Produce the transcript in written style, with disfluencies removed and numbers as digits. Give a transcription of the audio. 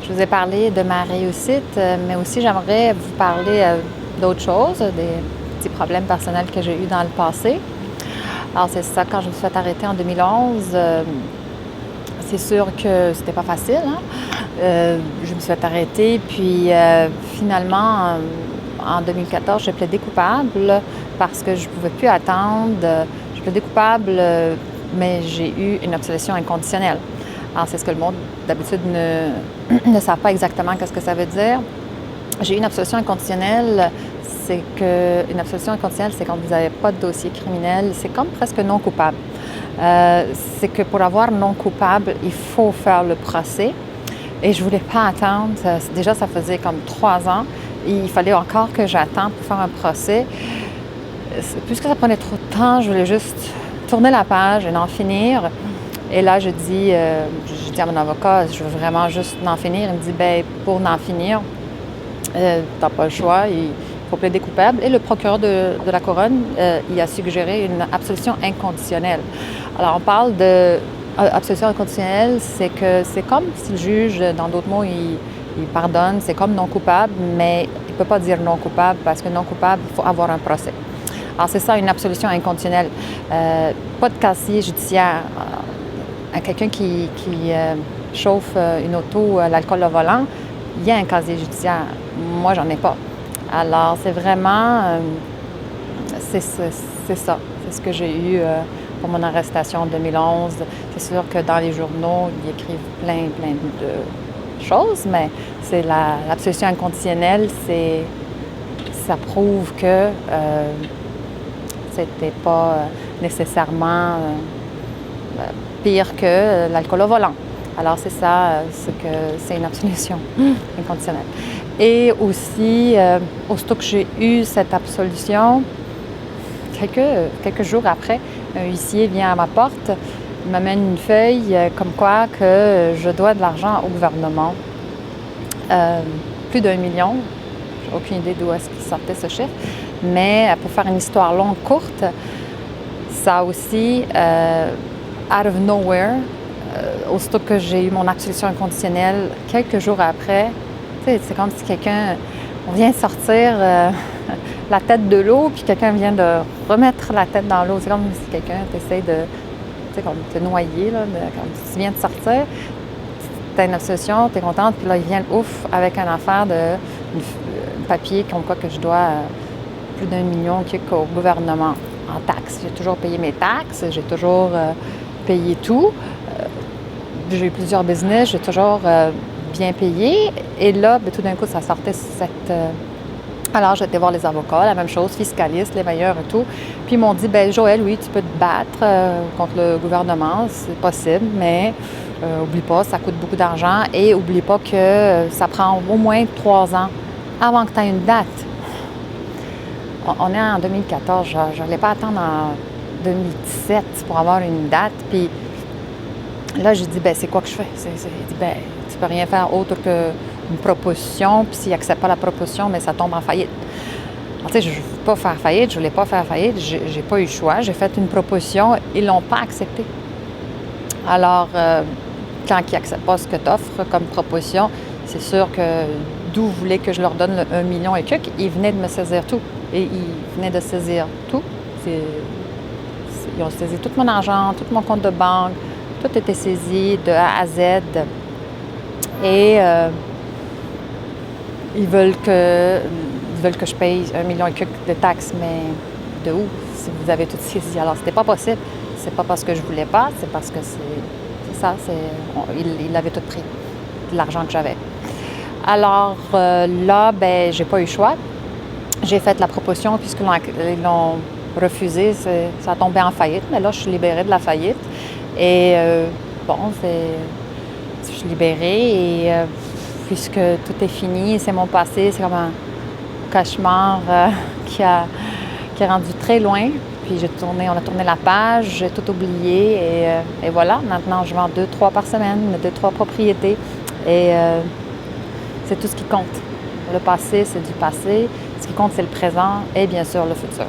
Je vous ai parlé de ma réussite, mais aussi j'aimerais vous parler d'autres choses, des petits problèmes personnels que j'ai eus dans le passé. Alors c'est ça, quand je me suis fait arrêter en 2011, c'est sûr que c'était pas facile, hein? Je me suis fait arrêter, puis finalement, en 2014, j'ai plaidé coupable parce que je ne pouvais plus attendre. J'ai plaidé coupable, mais j'ai eu une absolution inconditionnelle. Alors, c'est ce que le monde, d'habitude, ne savent pas exactement qu'est-ce que ça veut dire. J'ai eu une absolution inconditionnelle. Une absolution inconditionnelle, c'est quand vous n'avez pas de dossier criminel. C'est comme presque non coupable. C'est que pour avoir non coupable, il faut faire le procès. Et je ne voulais pas attendre. Déjà, ça faisait comme 3 ans. Il fallait encore que j'attende pour faire un procès. Puisque ça prenait trop de temps, je voulais juste tourner la page et en finir. Et là, je dis à mon avocat, je veux vraiment juste en finir. Il me dit, bien, pour en finir, t'as pas le choix, il faut plaider coupable. Et le procureur de la Couronne, il a suggéré une absolution inconditionnelle. Alors, on parle d'absolution inconditionnelle, c'est que c'est comme si le juge, dans d'autres mots, il pardonne, c'est comme non coupable, mais il ne peut pas dire non coupable parce que non coupable, il faut avoir un procès. Alors, c'est ça, une absolution inconditionnelle. Pas de casier judiciaire. À quelqu'un qui chauffe une auto à l'alcool au volant, il y a un casier judiciaire. Moi, j'en ai pas. Alors, c'est vraiment... c'est ça. C'est ce que j'ai eu pour mon arrestation en 2011. C'est sûr que dans les journaux, ils écrivent plein de choses, mais c'est l'absolution inconditionnelle, ça prouve que c'était pas nécessairement pire que l'alcool au volant. Alors, c'est ça, c'est une absolution inconditionnelle. Et aussi, aussitôt que j'ai eu cette absolution, quelques jours après, un huissier vient à ma porte, il m'amène une feuille comme quoi que je dois de l'argent au gouvernement. Plus d'1 million. J'ai aucune idée d'où est-ce qu'il sortait ce chiffre. Mais pour faire une histoire longue, courte, ça aussi, out of nowhere, aussitôt que j'ai eu mon absolution inconditionnelle, quelques jours après, c'est comme si on vient sortir la tête de l'eau, puis quelqu'un vient de remettre la tête dans l'eau. C'est comme si quelqu'un t'essaie de te noyer, là, comme si tu viens de sortir, tu as une absolution, tu es contente, puis là, il vient ouf avec une affaire un papier comme quoi que je dois plus d'1 million au gouvernement en taxes. J'ai toujours payé mes taxes, j'ai toujours payé tout. J'ai eu plusieurs business, j'ai toujours bien payé. Et là, tout d'un coup, ça sortait Alors, j'étais voir les avocats, la même chose, fiscalistes, les meilleurs et tout. Puis ils m'ont dit, bien, Joëlle, oui, tu peux te battre contre le gouvernement, c'est possible, mais oublie pas, ça coûte beaucoup d'argent et oublie pas que ça prend au moins 3 ans avant que tu aies une date. On est en 2014, je n'allais pas attendre en 2017 pour avoir une date. Puis là, j'ai dit, ben c'est quoi que je fais? Il dit, ben tu peux rien faire autre qu'une proposition, puis s'il n'accepte pas la proposition, mais ça tombe en faillite. Alors, tu sais, je ne veux pas faire faillite, je ne voulais pas faire faillite, j'ai pas eu le choix. J'ai fait une proposition, ils ne l'ont pas acceptée. Alors, quand ils n'acceptent pas ce que tu offres comme proposition, c'est sûr que d'où voulaient que je leur donne le 1 million et quelques, ils venaient de me saisir tout. Et ils venaient de saisir tout. Ils ont saisi tout mon argent, tout mon compte de banque, tout était saisi de A à Z. Et ils veulent que je paye 1 million et quelques de taxes, mais de où? Si vous avez tout saisi. Alors, c'était pas possible. C'est pas parce que je voulais pas, c'est parce que c'est ça. Ils l'avaient tout pris, de l'argent que j'avais. Alors là, ben, j'ai pas eu le choix. J'ai fait la proposition puisqu'ils l'ont refusé, ça a tombé en faillite. Mais là, je suis libérée de la faillite. Et je suis libérée et puisque tout est fini, c'est mon passé, c'est comme un cauchemar qui est rendu très loin. Puis on a tourné la page, j'ai tout oublié et voilà, maintenant je vends 2-3 par semaine, 2-3 propriétés et c'est tout ce qui compte. Le passé, c'est du passé. Ce qui compte, c'est le présent et bien sûr le futur.